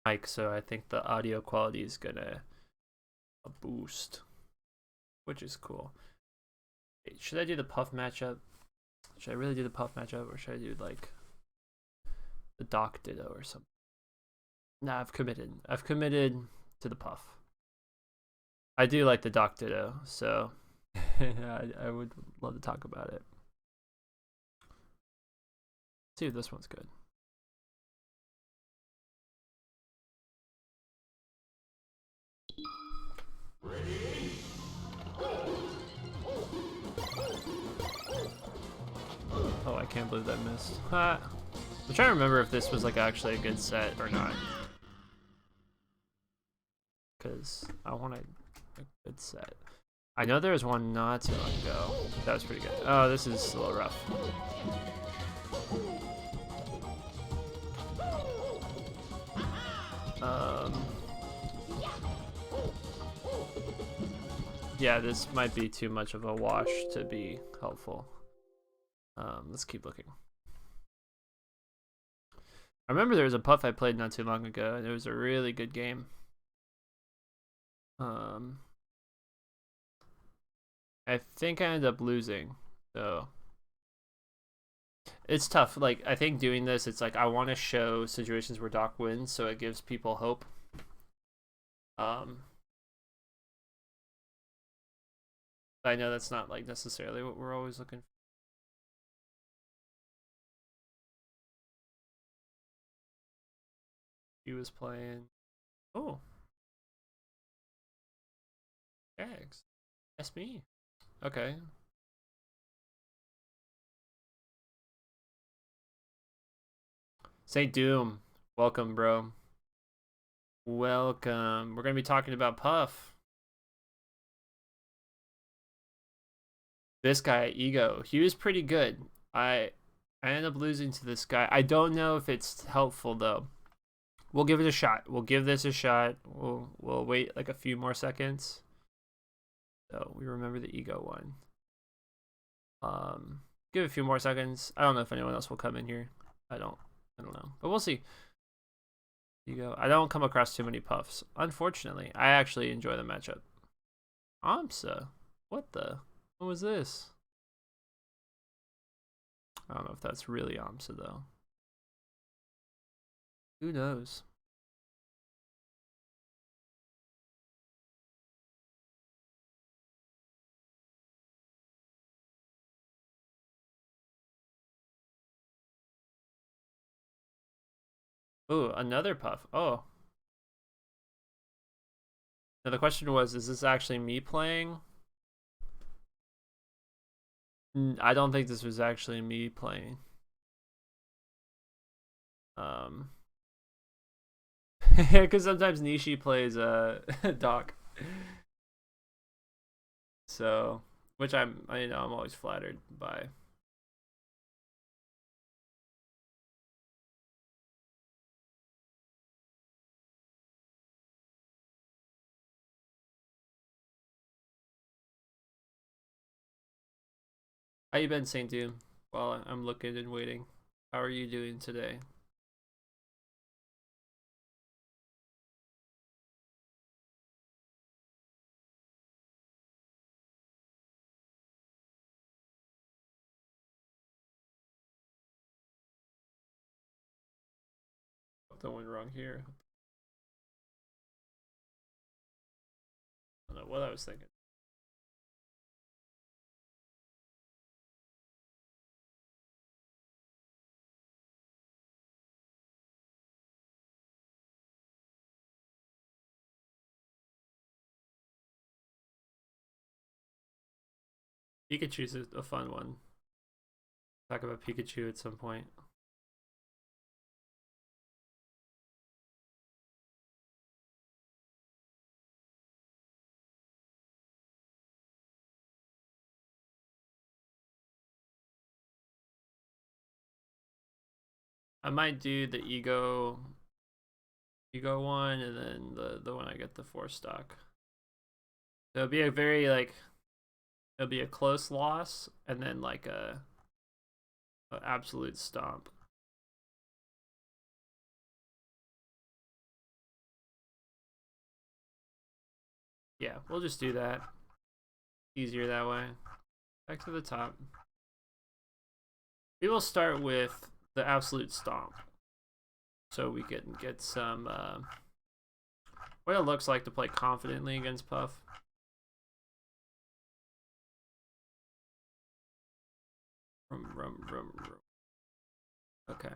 mic, so I think the audio quality is gonna boost, which is cool. Wait, should I do the Puff matchup? Should I really do the Puff matchup, or should I do like the Doc Ditto or something? Nah, I've committed. I've committed to the Puff. I do like the Doc Ditto, so I would love to talk about it. Let's see if this one's good. Ready? Oh, I can't believe that missed. I'm trying to remember if this was like actually a good set or not. Because I want a good set. I know there was one not too long ago. That was pretty good. Oh, this is a little rough. Yeah, this might be too much of a wash to be helpful. Let's keep looking. I remember there was a Puff I played not too long ago, and it was a really good game. I think I ended up losing, so it's tough. Like, I think doing this, it's like I want to show situations where Doc wins, so it gives people hope. I know that's not like necessarily what we're always looking for. He was playing. Oh, Jags. That's me. Okay. Saint Doom, welcome, bro. Welcome. We're gonna be talking about Puff. This guy, Ego, he was pretty good. I ended up losing to this guy. I don't know if it's helpful though. We'll give it a shot. We'll give this a shot. We'll wait like a few more seconds. So we remember the Ego one. Give it a few more seconds. I don't know if anyone else will come in here. I don't know, but we'll see. Ego. I don't come across too many Puffs, unfortunately. I actually enjoy the matchup. Amsa. What was this? I don't know if that's really Amsa though. Who knows? Ooh, another Puff. Oh. Now the question was, is this actually me playing? I don't think this was actually me playing. Because sometimes Nishi plays Doc. So, which I'm always flattered by. How you been, Saint Doom? While I'm looking and waiting. How are you doing today? Something went wrong here. I don't know what I was thinking. Pikachu's a fun one. Talk about Pikachu at some point. I might do the ego one, and then the one I get the 4-stock. So it'll be a very like it'll be a close loss, and then like a absolute stomp. Yeah, we'll just do that. Easier that way. Back to the top. We will start with the absolute stomp. So we can get some what it looks like to play confidently against Puff. Okay.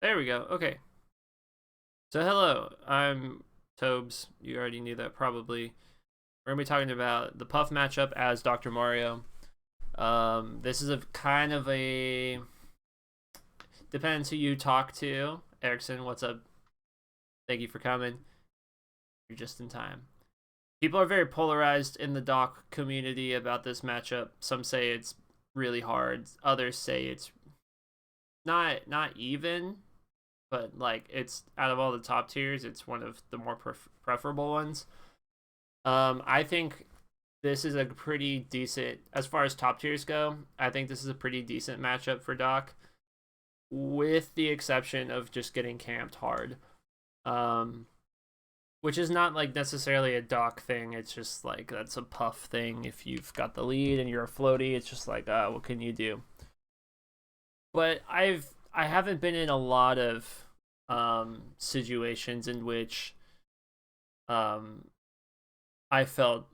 There we go. Okay. So hello, I'm Tobes. You already knew that probably. We're going to be talking about the Puff matchup as Dr. Mario. This is a kind of a... Depends who you talk to. Erickson, what's up? Thank you for coming. You're just in time. People are very polarized in the Doc community about this matchup. Some say it's really hard. Others say it's not even, but like it's out of all the top tiers, it's one of the more preferable ones. I think this is a pretty decent, as far as top tiers go, I think this is a pretty decent matchup for Doc, with the exception of just getting camped hard. Which is not like necessarily a Doc thing, it's just like that's a Puff thing. If you've got the lead and you're a floaty, it's just like, what can you do? But I haven't been in a lot of situations in which I felt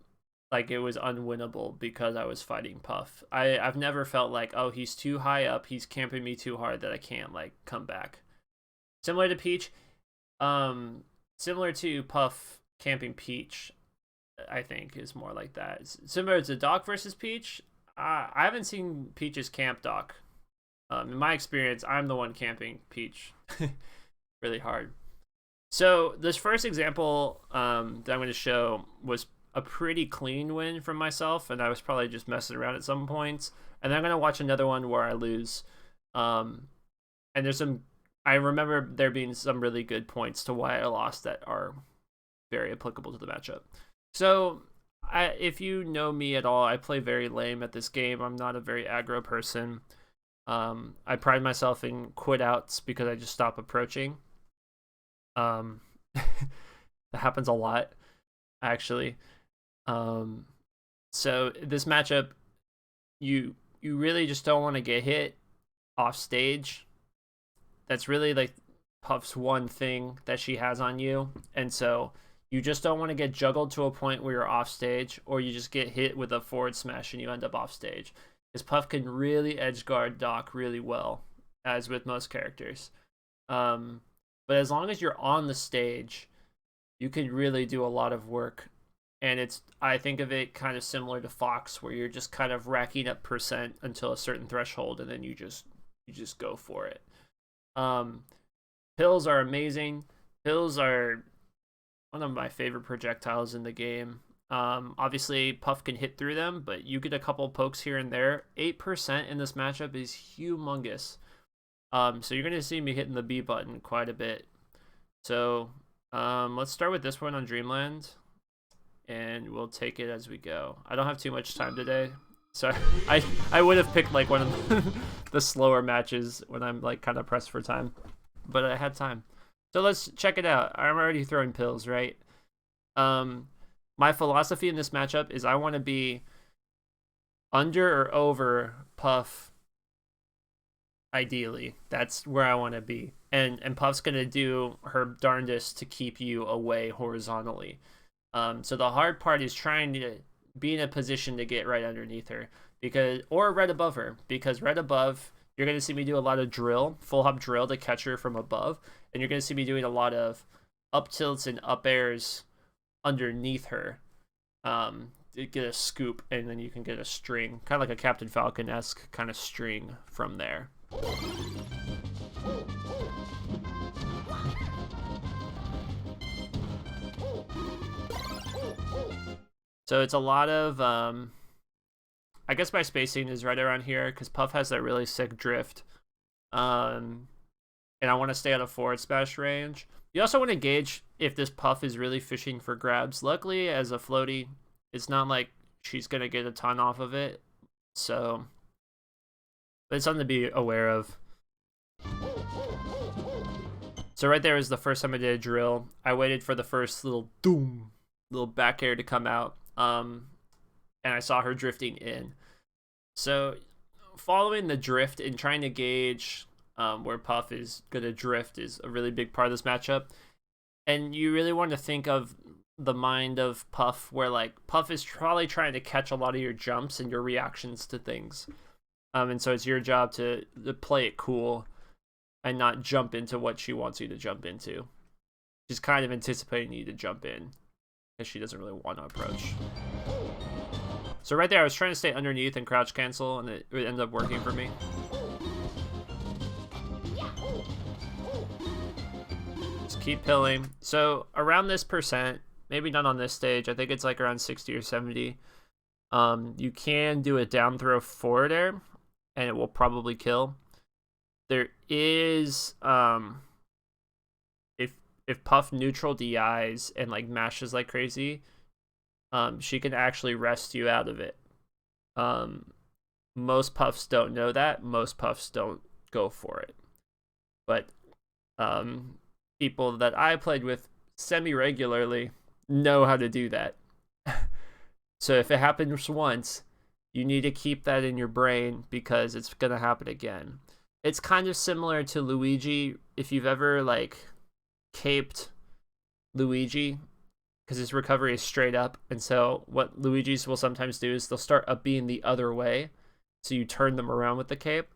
like it was unwinnable because I was fighting Puff. I've never felt like, oh, he's too high up, he's camping me too hard that I can't like come back. Similar to Peach, similar to Puff camping Peach, I think is more like that. Similar to Doc versus Peach, I haven't seen Peach's camp Doc. In my experience, I'm the one camping Peach really hard. So this first example that I'm going to show was a pretty clean win from myself, and I was probably just messing around at some points. And then I'm going to watch another one where I lose. And there's some, I remember there being some really good points to why I lost that are very applicable to the matchup. So if you know me at all, I play very lame at this game. I'm not a very aggro person. I pride myself in quit outs because I just stop approaching. That happens a lot, actually. So this matchup, you really just don't want to get hit off stage. That's really like Puff's one thing that she has on you, and so you just don't want to get juggled to a point where you're off stage, or you just get hit with a forward smash and you end up off stage. Because Puff can really edge guard Doc really well, as with most characters. But as long as you're on the stage, you can really do a lot of work. And I think of it kind of similar to Fox, where you're just kind of racking up percent until a certain threshold, and then you just go for it. Pills are amazing. Pills are one of my favorite projectiles in the game. Obviously Puff can hit through them, but you get a couple pokes here and there. 8% in this matchup is humongous. So you're going to see me hitting the B button quite a bit. So let's start with this one on Dreamland, and we'll take it as we go. I don't have too much time today, so I would have picked like one of the slower matches when I'm like kind of pressed for time, but I had time. So let's check it out. I'm already throwing pills, right? My philosophy in this matchup is I want to be under or over Puff. Ideally, that's where I want to be, and Puff's gonna do her darndest to keep you away horizontally. So the hard part is trying to be in a position to get right underneath her, or right above her, because right above you're gonna see me do a lot of drill, full hop drill to catch her from above, and you're gonna see me doing a lot of up tilts and up airs underneath her. To get a scoop, and then you can get a string, kind of like a Captain Falcon-esque kind of string from there. So it's a lot of I guess my spacing is right around here because Puff has that really sick drift, and I want to stay out of forward smash range. You also want to gauge if this Puff is really fishing for grabs. Luckily, as a floaty, it's not like she's going to get a ton off of it. So, but it's something to be aware of. So right there is the first time I did a drill. I waited for the first little doom little back air to come out. And I saw her drifting in. So following the drift and trying to gauge where Puff is going to drift is a really big part of this matchup. And you really want to think of the mind of Puff, where like Puff is probably trying to catch a lot of your jumps and your reactions to things. And so it's your job to play it cool and not jump into what she wants you to jump into. She's kind of anticipating you to jump in because she doesn't really want to approach. So right there, I was trying to stay underneath and crouch cancel, and it ended up working for me. Just keep pilling. So around this percent, maybe not on this stage, I think it's like around 60 or 70. You can do a down throw forward air, and it will probably kill. There is, if Puff neutral DIs and like mashes like crazy, she can actually rest you out of it. Most Puffs don't know that. Most Puffs don't go for it. But people that I played with semi-regularly know how to do that. So if it happens once, you need to keep that in your brain because it's going to happen again. It's kind of similar to Luigi. If you've ever like caped Luigi, because his recovery is straight up, and so what Luigi's will sometimes do is they'll start up being the other way, so you turn them around with the cape.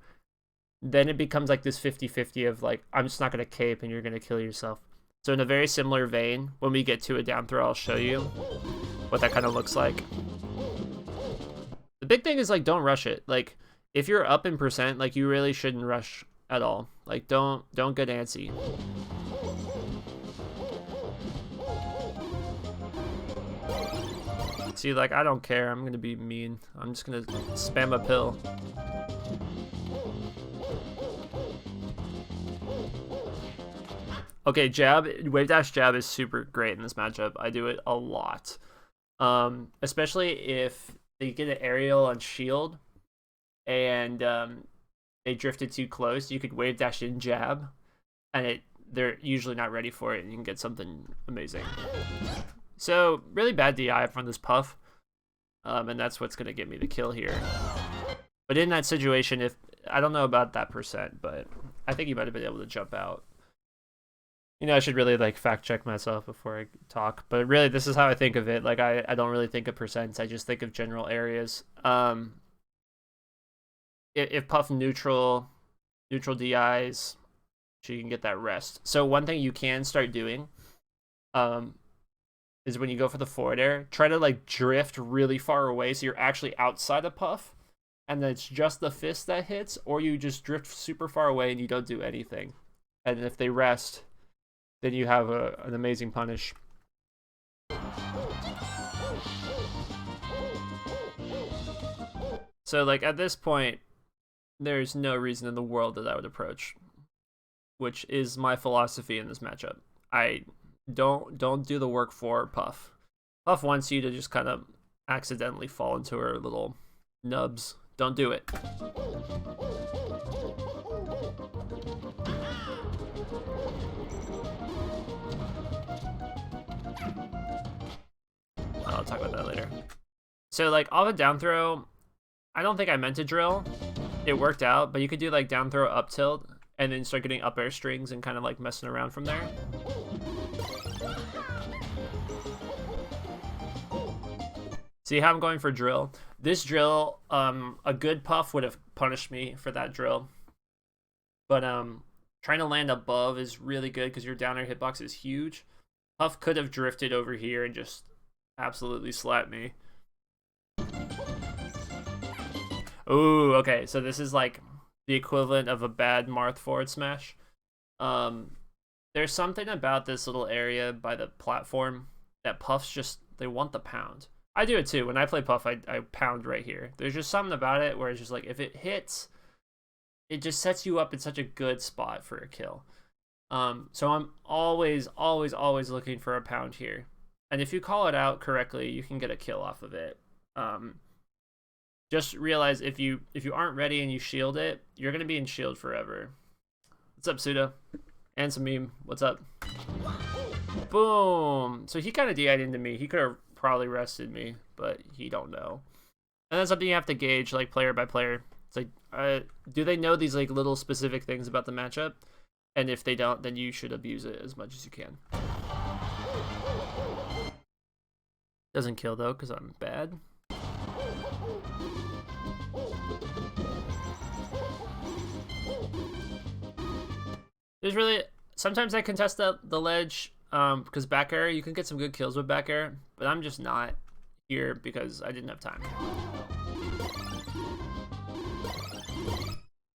Then it becomes like this 50-50 of like, I'm just not going to cape and you're going to kill yourself. So in a very similar vein, when we get to a down throw, I'll show you what that kind of looks like. The big thing is like, don't rush it. Like if you're up in percent, like you really shouldn't rush at all. Like don't get antsy. See, like, I don't care. I'm going to be mean. I'm just going to spam a pill. Okay, jab. Wave dash jab is super great in this matchup. I do it a lot. Especially if they get an aerial on shield and they drifted too close. You could wave dash in jab, and they're usually not ready for it, and you can get something amazing. So, really bad DI from this Puff, and that's what's going to get me the kill here. But in that situation, if I don't know about that percent, but I think he might have been able to jump out. You know, I should really, like, fact-check myself before I talk. But really, this is how I think of it. Like, I don't really think of percents. I just think of general areas. If Puff neutral DIs, she can get that rest. So one thing you can start doing is when you go for the forward air, try to like drift really far away so you're actually outside of Puff, and then it's just the fist that hits, or you just drift super far away and you don't do anything. And if they rest, then you have an amazing punish. So like at this point, there's no reason in the world that I would approach, which is my philosophy in this matchup. I don't do the work for Puff. Puff wants you to just kind of accidentally fall into her little nubs. Don't do it. I'll talk about that later. So like off a down throw, I don't think I meant to drill. It worked out, but you could do like down throw up tilt and then start getting up air strings and kind of like messing around from there. See how I'm going for drill? This drill, a good Puff would have punished me for that drill. But trying to land above is really good because your down air hitbox is huge. Puff could have drifted over here and just absolutely slapped me. Ooh, okay, so this is like the equivalent of a bad Marth forward smash. There's something about this little area by the platform that Puffs just, they want the pound. I do it too. When I play Puff, I pound right here. There's just something about it where it's just like, if it hits, it just sets you up in such a good spot for a kill. So I'm always looking for a pound here. And if you call it out correctly, you can get a kill off of it. Just realize if you aren't ready and you shield it, you're going to be in shield forever. What's up, Pseudo? And some meme. What's up? boom. So he kind of DI'd into me. He could have probably rested me, but he don't know. And that's something you have to gauge, like, player by player. It's like, do they know these, like, little specific things about the matchup? And if they don't, then you should abuse it as much as you can. Doesn't kill, though, because I'm bad. There's really... Sometimes I contest the ledge, because back air, you can get some good kills with back air, but I'm just not here because I didn't have time.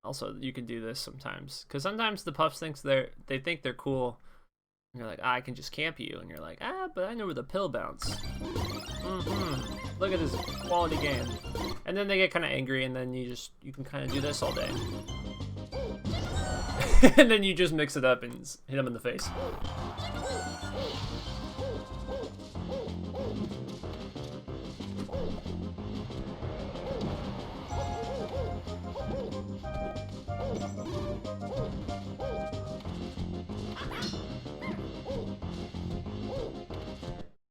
Also, you can do this sometimes, because sometimes the puffs think they're cool, and you're like, I can just camp you, and you're like, but I know where the pill bounce. Look at this quality game. And then they get kind of angry, and then you can kind of do this all day. And then you just mix it up and hit them in the face.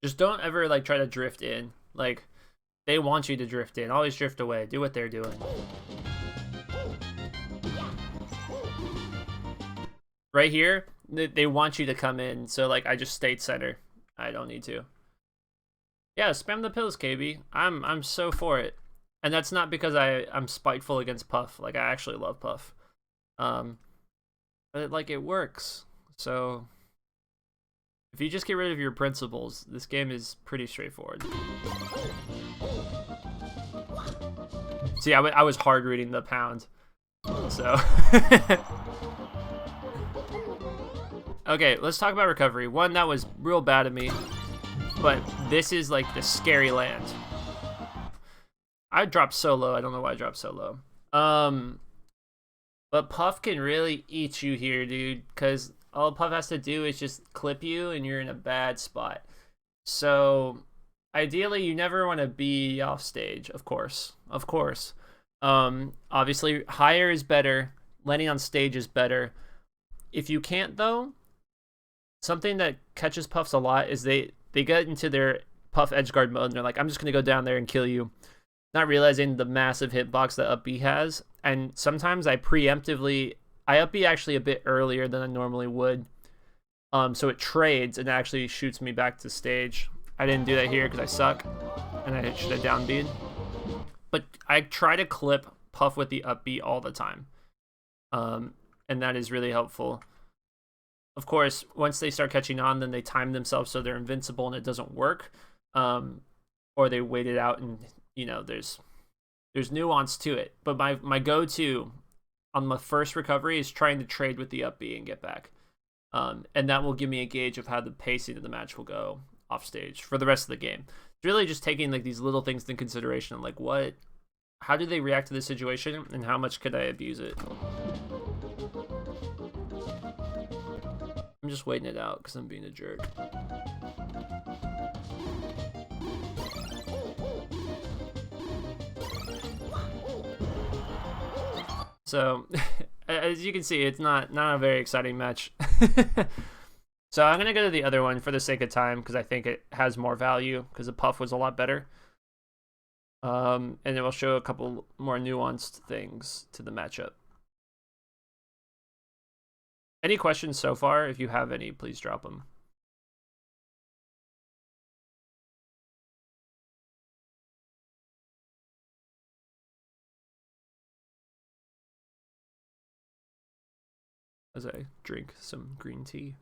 Just don't ever like try to drift in. Like, they want you to drift in. Always drift away. Do what they're doing. Right here, they want you to come in, so like I just stayed center. I don't need to. Yeah, spam the pills, KB. I'm so for it. And that's not because I'm spiteful against Puff. Like, I actually love Puff. But it works. So if you just get rid of your principles, this game is pretty straightforward. See, I was hard reading the pound. So okay, let's talk about recovery. One, that was real bad of me, but this is like the scary land. I dropped so low. I don't know why I dropped so low. But Puff can really eat you here, dude, because all Puff has to do is just clip you and you're in a bad spot. So ideally, you never want to be off stage, of course. Obviously, higher is better. Landing on stage is better. If you can't, though, something that catches Puffs a lot is they get into their Puff edgeguard mode and they're like, I'm just going to go down there and kill you. Not realizing the massive hitbox that up B has. And sometimes I up B actually a bit earlier than I normally would. So it trades and actually shoots me back to stage. I didn't do that here because I suck. And I should have down B'd. But I try to clip Puff with the up B all the time. And that is really helpful. Of course, once they start catching on, then they time themselves so they're invincible and it doesn't work. Or they wait it out and, you know, there's nuance to it. But my go-to on my first recovery is trying to trade with the up B and get back. And that will give me a gauge of how the pacing of the match will go off stage for the rest of the game. It's really just taking like these little things into consideration, like how do they react to this situation and how much could I abuse it? I'm just waiting it out because I'm being a jerk. So, as you can see, it's not a very exciting match. So I'm going to go to the other one for the sake of time because I think it has more value because the Puff was a lot better. And it will show a couple more nuanced things to the matchup. Any questions so far? If you have any, please drop them. As I drink some green tea.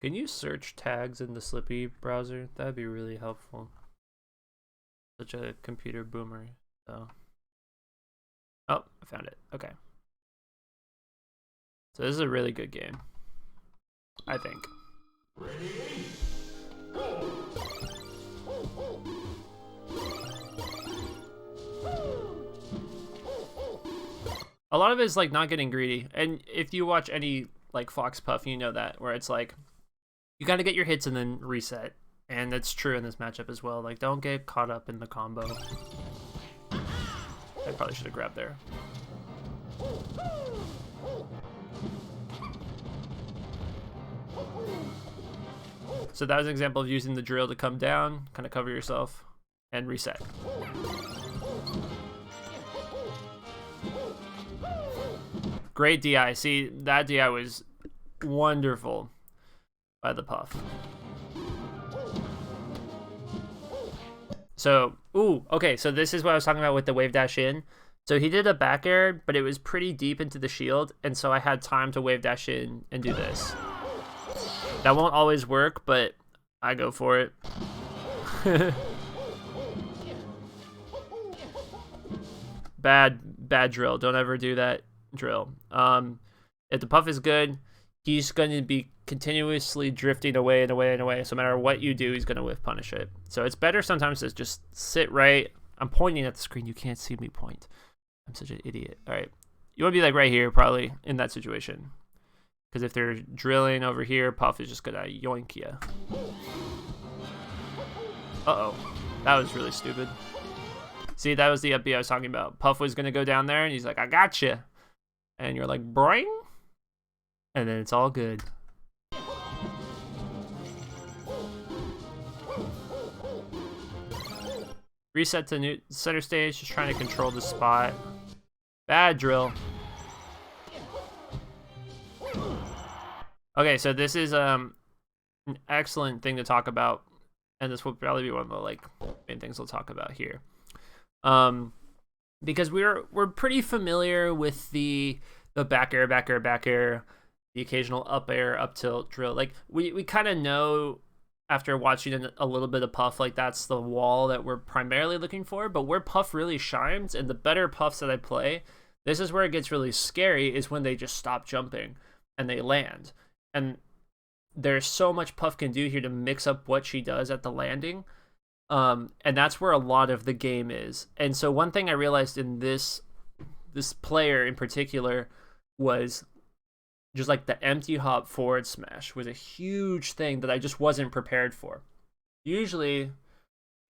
Can you search tags in the Slippy browser? That'd be really helpful. Such a computer boomer. So. Oh, I found it. Okay. So this is a really good game, I think. Ready? Go. A lot of it is like not getting greedy. And if you watch any like Fox Puff, you know that, where it's like you got to get your hits and then reset. And that's true in this matchup as well. Like, don't get caught up in the combo. I probably should have grabbed there. So that was an example of using the drill to come down, kind of cover yourself, and reset. Great DI. See, that DI was wonderful by the Puff. So, ooh, okay, so this is what I was talking about with the wave dash in. So he did a back air, but it was pretty deep into the shield, and so I had time to wave dash in and do this. That won't always work, but I go for it. Bad drill. Don't ever do that drill. If the Puff is good, he's going to be continuously drifting away and away and away. So no matter what you do, he's going to whiff punish it. So it's better sometimes to just sit right. I'm pointing at the screen. You can't see me point. I'm such an idiot. All right. You want to be like right here, probably, in that situation. Because if they're drilling over here, Puff is just going to yoink you. Uh-oh. That was really stupid. See, that was the up B I was talking about. Puff was going to go down there, and he's like, I got you. And you're like, boing. And then it's all good. Reset to new center stage, just trying to control the spot. Bad drill. Okay, so this is an excellent thing to talk about, and this will probably be one of the like main things we'll talk about here. Because we're pretty familiar with the back air, the occasional up air, up tilt drill. Like we kind of know after watching a little bit of Puff, like that's the wall that we're primarily looking for. But where Puff really shines, and the better Puffs that I play, this is where it gets really scary, is when they just stop jumping and they land. And there's so much Puff can do here to mix up what she does at the landing. And that's where a lot of the game is. And so one thing I realized in this player in particular was just like the empty hop forward smash was a huge thing that I just wasn't prepared for. Usually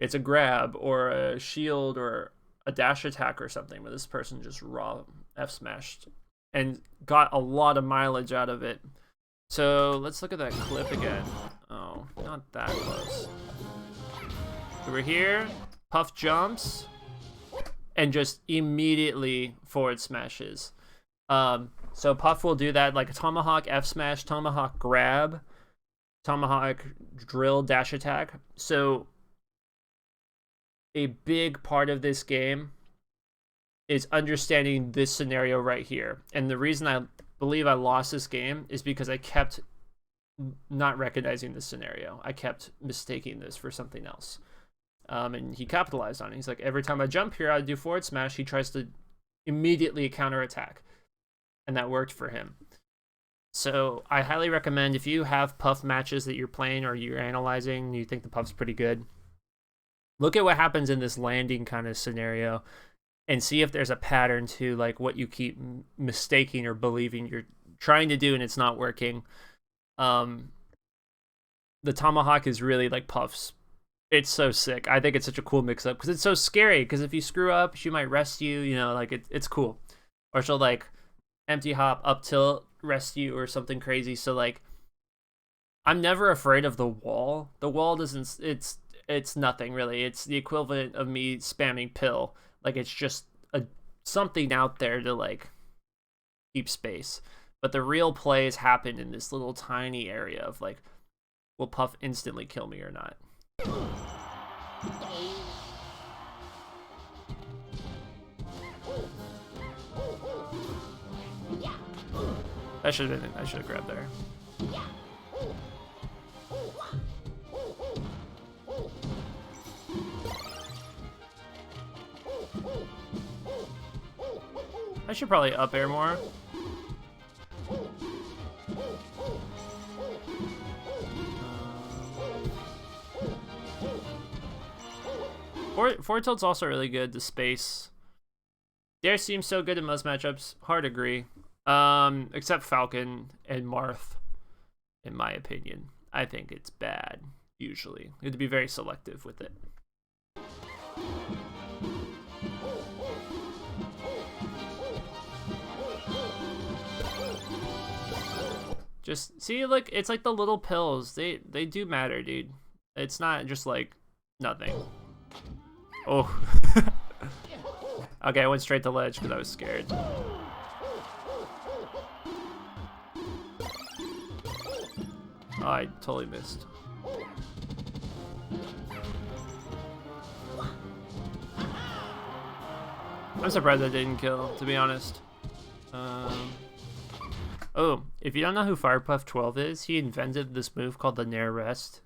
it's a grab or a shield or a dash attack or something where this person just raw F smashed and got a lot of mileage out of it. So let's look at that clip again. Oh, not that close. So we're here, Puff jumps, and just immediately forward smashes. So Puff will do that, like a tomahawk F smash, tomahawk grab, tomahawk drill dash attack. So a big part of this game is understanding this scenario right here. And the reason I believe I lost this game is because I kept not recognizing this scenario. I kept mistaking this for something else. And he capitalized on it. He's like, every time I jump here, I do forward smash. He tries to immediately counterattack. And that worked for him. So I highly recommend, if you have Puff matches that you're playing or you're analyzing and you think the Puff's pretty good, look at what happens in this landing kind of scenario and see if there's a pattern to like what you keep mistaking or believing you're trying to do and it's not working. The tomahawk is really like Puff's. It's so sick. I think it's such a cool mix-up because it's so scary, because if you screw up, she might rest you, you know, like it's cool. Or she'll like empty hop, up tilt, rest you or something crazy. So like I'm never afraid of the wall. The wall doesn't, it's nothing really. It's the equivalent of me spamming pill. Like it's just something out there to like keep space. But the real plays happen in this little tiny area of like, will Puff instantly kill me or not? I should have grabbed there. I should probably up air more. Forward tilt's also really good to space Dare seems so good in most matchups. Hard agree. Except Falcon and Marth, in my opinion. I think it's bad, usually. You have to be very selective with it. Just see, like, it's like the little pills. They do matter, dude. It's not just like nothing. Oh. Okay, I went straight to ledge because I was scared. Oh, I totally missed. I'm surprised I didn't kill, to be honest. Oh, if you don't know who Firepuff 12 is, he invented this move called the Nair Rest.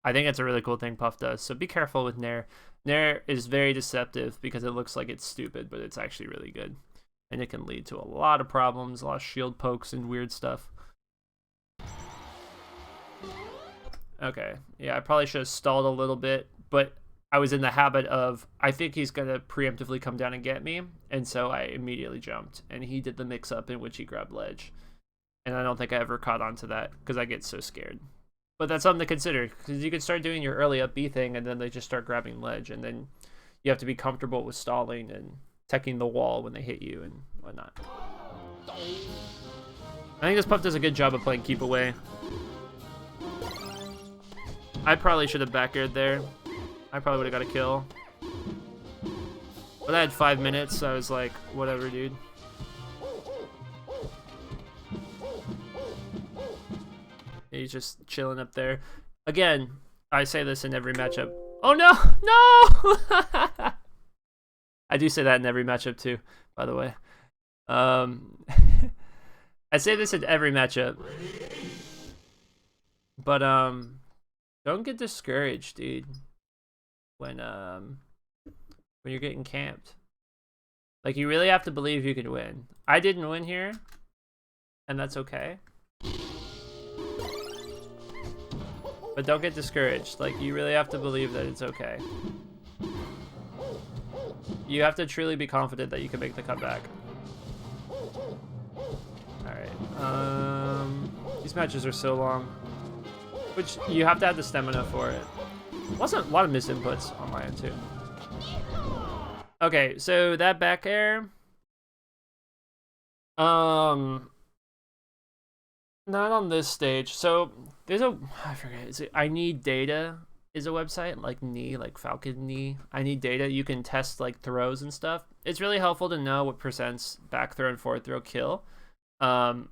I think it's a really cool thing Puff does, so be careful with Nair. Nair is very deceptive because it looks like it's stupid, but it's actually really good. And it can lead to a lot of problems, a lot of shield pokes and weird stuff. Okay, yeah, I probably should have stalled a little bit, but I was in the habit of, I think he's going to preemptively come down and get me, and so I immediately jumped, and he did the mix-up in which he grabbed ledge. And I don't think I ever caught on to that, because I get so scared. But that's something to consider, because you can start doing your early up B thing, and then they just start grabbing ledge, and then you have to be comfortable with stalling and teching the wall when they hit you and whatnot. I think this Puff does a good job of playing keep away. I probably should have back aired there. I probably would have got a kill. But I had 5 minutes, so I was like, whatever, dude. He's just chilling up there. Again, I say this in every matchup. Oh no! No! I do say that in every matchup too, by the way. I say this in every matchup. But don't get discouraged, dude. When you're getting camped. Like, you really have to believe you can win. I didn't win here, and that's okay. But don't get discouraged. Like, you really have to believe that it's okay. You have to truly be confident that you can make the comeback. Alright. These matches are so long. Which, you have to have the stamina for it. Wasn't a lot of misinputs on my end too. Okay, so that back air. Not on this stage. So there's I forget. Is it I Need Data is a website like knee, like Falcon knee. I Need Data. You can test like throws and stuff. It's really helpful to know what percents back throw and forward throw kill. I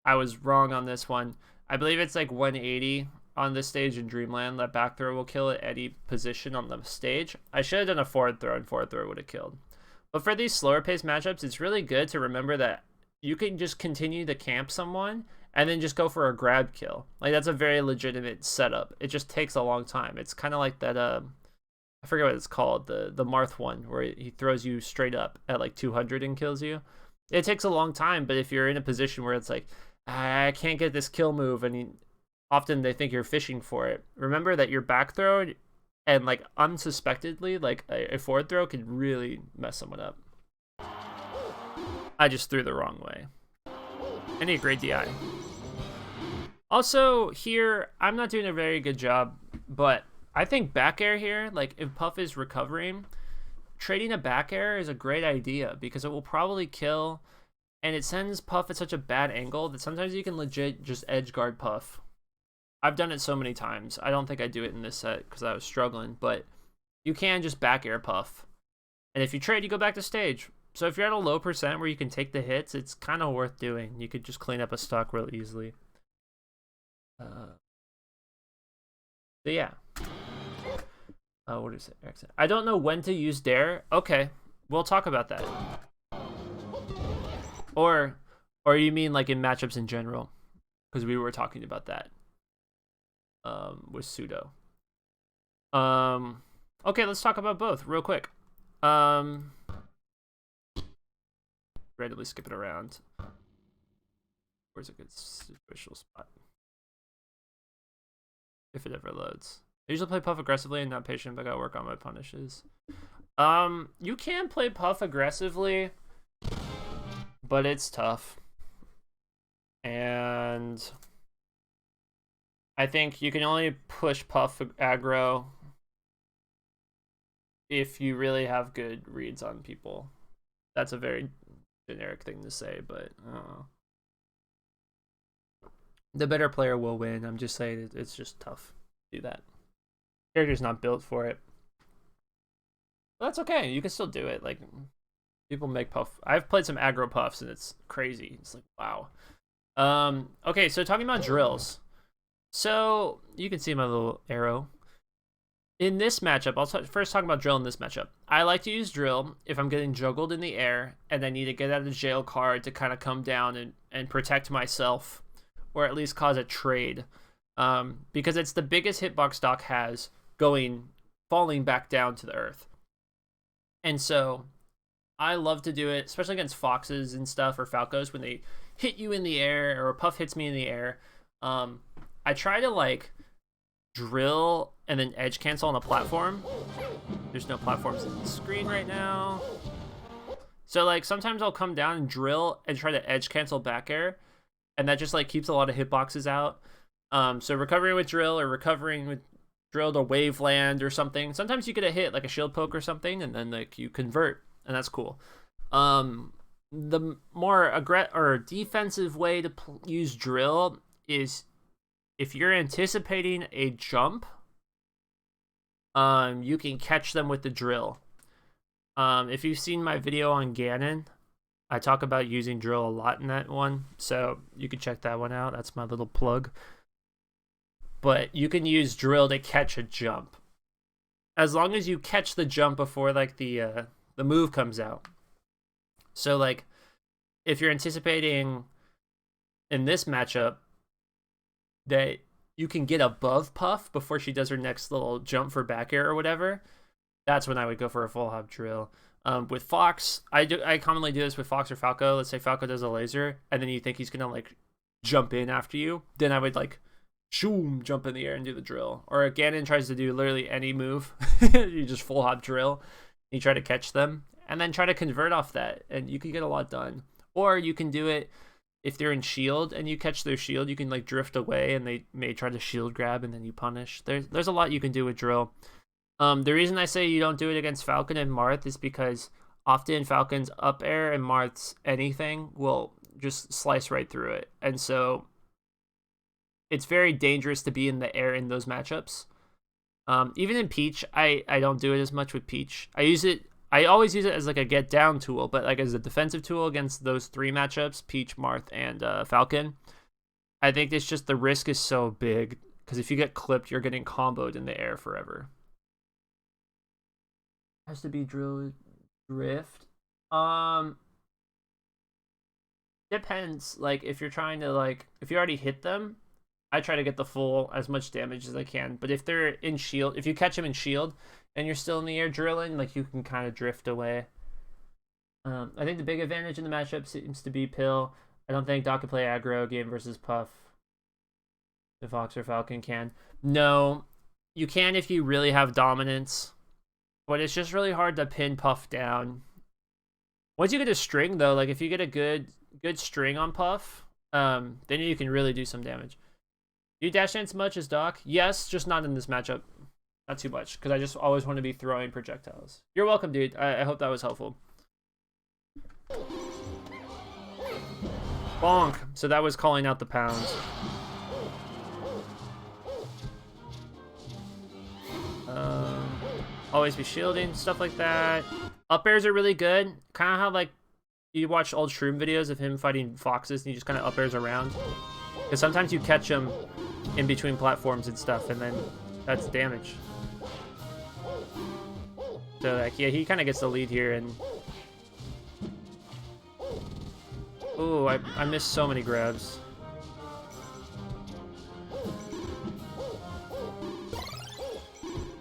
was wrong on this one. I believe it's like 180 on this stage in Dreamland. That back throw will kill at any position on the stage. I should have done a forward throw, and forward throw would have killed. But for these slower paced matchups, it's really good to remember that you can just continue to camp someone and then just go for a grab kill. Like, that's a very legitimate setup. It just takes a long time. It's kind of like that, I forget what it's called, the Marth one, where he throws you straight up at like 200 and kills you. It takes a long time, but if you're in a position where it's like, I can't get this kill move, and often they think you're fishing for it. Remember that your back throw and like unsuspectedly, like a forward throw could really mess someone up. I just threw the wrong way. I need a great DI. Also here, I'm not doing a very good job, but I think back air here, like if Puff is recovering, trading a back air is a great idea because it will probably kill, and it sends Puff at such a bad angle that sometimes you can legit just edge guard Puff. I've done it so many times. I don't think I do it in this set because I was struggling, but you can just back air Puff. And if you trade, you go back to stage. So if you're at a low percent where you can take the hits, it's kind of worth doing. You could just clean up a stock real easily. So yeah. What is it? I don't know when to use Dare. Okay, we'll talk about that. Or you mean like in matchups in general? Because we were talking about that. With Pseudo. Okay, let's talk about both real quick. Randomly skip it around. Where's a good situational spot? If it ever loads. I usually play Puff aggressively and not patient, but I gotta work on my punishes. You can play Puff aggressively, but it's tough. And I think you can only push Puff aggro if you really have good reads on people. That's a very generic thing to say, but the better player will win. I'm just saying it's just tough to do that. Character's not built for it. But that's okay. You can still do it. Like, people make Puff. I've played some aggro Puffs and it's crazy. It's like, wow. Okay, so talking about drills. So you can see my little arrow. In this matchup, I'll first talk about drill in this matchup. I like to use drill if I'm getting juggled in the air and I need to get out of jail card to kind of come down and protect myself, or at least cause a trade. Because it's the biggest hitbox Doc has falling back down to the earth. And so I love to do it, especially against foxes and stuff, or falcos, when they hit you in the air, or a Puff hits me in the air. I try to like drill and then edge cancel on a platform. There's no platforms in the screen right now. So like sometimes I'll come down and drill and try to edge cancel back air, and that just like keeps a lot of hitboxes out. So recovering with drill, or recovering with drill to wave land or something. Sometimes you get a hit like a shield poke or something, and then like you convert, and that's cool. The more defensive way to use drill is if you're anticipating a jump, you can catch them with the drill. If you've seen my video on Ganon, I talk about using drill a lot in that one, so you can check that one out. That's my little plug. But you can use drill to catch a jump, as long as you catch the jump before like the move comes out. So like if you're anticipating in this matchup that you can get above Puff before she does her next little jump for back air or whatever, that's when I would go for a full hop drill. With Fox, I commonly do this with Fox or Falco. Let's say Falco does a laser, and then you think he's gonna like jump in after you. Then I would like shoom, jump in the air and do the drill. Or if Ganon tries to do literally any move, you just full hop drill. You try to catch them, and then try to convert off that, and you can get a lot done. Or you can do it if they're in shield and you catch their shield, you can like drift away and they may try to shield grab and then you punish. There's a lot you can do with drill. The reason I say you don't do it against Falcon and Marth is because often Falcon's up air and Marth's anything will just slice right through it. And so it's very dangerous to be in the air in those matchups. Even in Peach, I don't do it as much with Peach. I always use it as like a get down tool, but like as a defensive tool against those three matchups, Peach, Marth, and Falcon, I think it's just the risk is so big, because if you get clipped, you're getting comboed in the air forever. Has to be drill drift. Depends. Like if you're trying to if you already hit them, I try to get the full as much damage as I can. But if they're in shield, if you catch them in shield and you're still in the air drilling, like you can kind of drift away. I think the big advantage in the matchup seems to be Pill. I don't think Doc can play aggro game versus Puff. If Fox or Falcon can. No, you can if you really have dominance. But it's just really hard to pin Puff down. Once you get a string, though, like if you get a good string on Puff, then you can really do some damage. Do you dash dance much as Doc? Yes, just not in this matchup. Not too much, because I just always want to be throwing projectiles. You're welcome, dude. I hope that was helpful. Bonk. So that was calling out the pounds. Always be shielding, stuff like that. Up airs are really good. Kind of how like you watch old Shroom videos of him fighting foxes and he just kind of up airs around. Because sometimes you catch him in between platforms and stuff, and then that's damage. So like yeah, he kind of gets the lead here, and ooh, I missed so many grabs.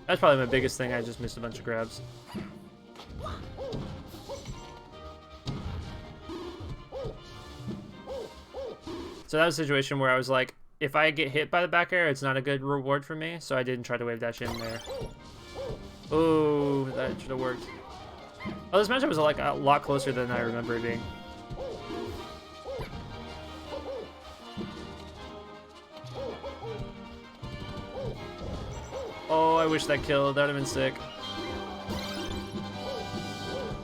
That's probably my biggest thing. I just missed a bunch of grabs. So that was a situation where I was like, if I get hit by the back air, it's not a good reward for me, so I didn't try to wave dash in there. Oh, that should have worked. Oh, this matchup was like a lot closer than I remember it being. Oh, I wish that killed. That would have been sick.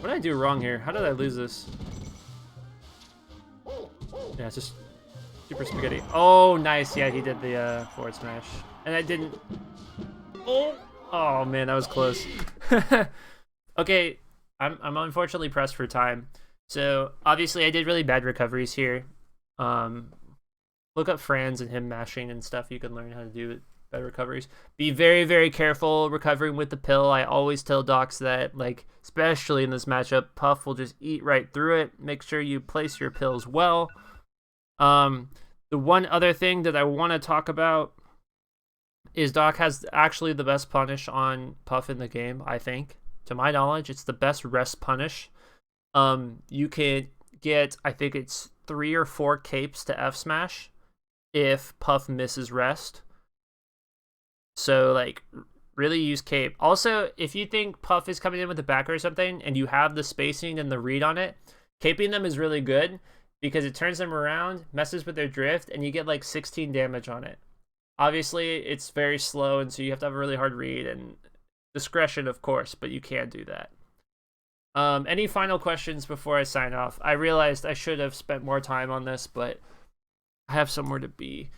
What did I do wrong here? How did I lose this? Yeah, it's just super spaghetti. Oh, nice. Yeah, he did the forward smash. And I didn't... Oh, man, that was close. Okay, I'm unfortunately pressed for time. So, obviously, I did really bad recoveries here. Look up Franz and him mashing and stuff. You can learn how to do better recoveries. Be very, very careful recovering with the pill. I always tell docs that, like, especially in this matchup, Puff will just eat right through it. Make sure you place your pills well. The one other thing that I want to talk about is Doc has actually the best punish on Puff in the game, I think. To my knowledge, it's the best rest punish. You can get, I think it's 3 or 4 capes to F smash if Puff misses rest. So, like, really use cape. Also, if you think Puff is coming in with the backer or something and you have the spacing and the read on it, caping them is really good because it turns them around, messes with their drift, and you get like 16 damage on it. Obviously, it's very slow, and so you have to have a really hard read and discretion, of course, but you can do that. Any final questions before I sign off? I realized I should have spent more time on this, but I have somewhere to be.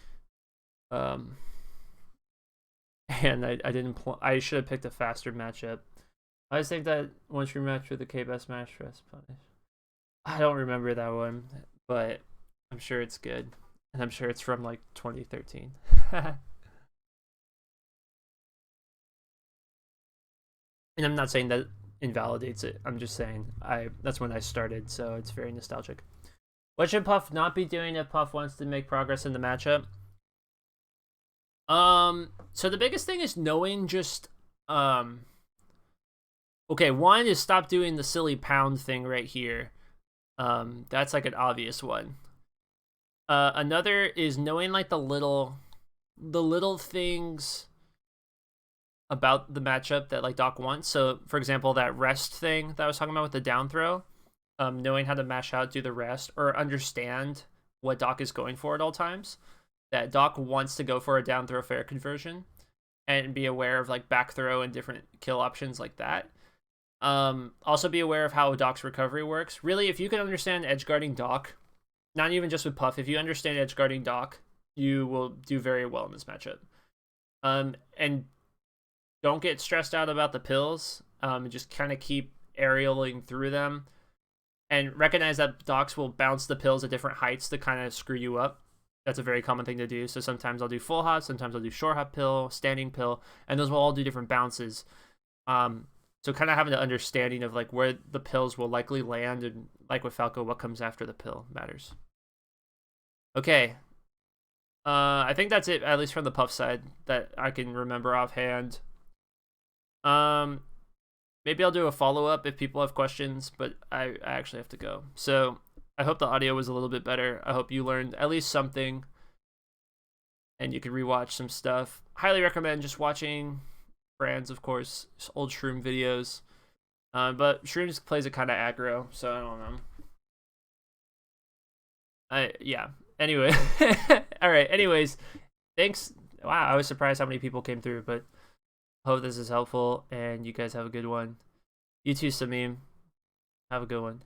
And I didn't. I should have picked a faster matchup. I just think that once you rematch with the K-Best Smash Rest Punish. I don't remember that one, but I'm sure it's good. And I'm sure it's from like 2013. And I'm not saying that invalidates it. I'm just saying that's when I started, so it's very nostalgic. What should Puff not be doing if Puff wants to make progress in the matchup? So the biggest thing is knowing just okay, one is stop doing the silly pound thing right here. That's like an obvious one. Another is knowing like the little things about the matchup that like Doc wants. So for example, that rest thing that I was talking about with the down throw, knowing how to mash out, do the rest, or understand what Doc is going for at all times. That Doc wants to go for a down throw fair conversion, and be aware of like back throw and different kill options like that. Also be aware of how Doc's recovery works. Really, if you can understand edge guarding Doc, not even just with Puff, if you understand edge guarding Doc, you will do very well in this matchup. And don't get stressed out about the pills. Just kind of keep aerialing through them, and recognize that Docs will bounce the pills at different heights to kind of screw you up. That's a very common thing to do. So sometimes I'll do full hop, sometimes I'll do short hop pill, standing pill, and those will all do different bounces. So kind of having an understanding of like where the pills will likely land, and like with Falco, what comes after the pill matters. Okay. I think that's it, at least from the Puff side, that I can remember offhand. Maybe I'll do a follow-up if people have questions, but I actually have to go. So I hope the audio was a little bit better. I hope you learned at least something, and you can rewatch some stuff. Highly recommend just watching Brands, of course, old Shroom videos. But Shrooms plays it kind of aggro, so I don't know. Yeah. Anyway, all right. Anyways, thanks. Wow, I was surprised how many people came through, but hope this is helpful, and you guys have a good one. You too, Samim. Have a good one.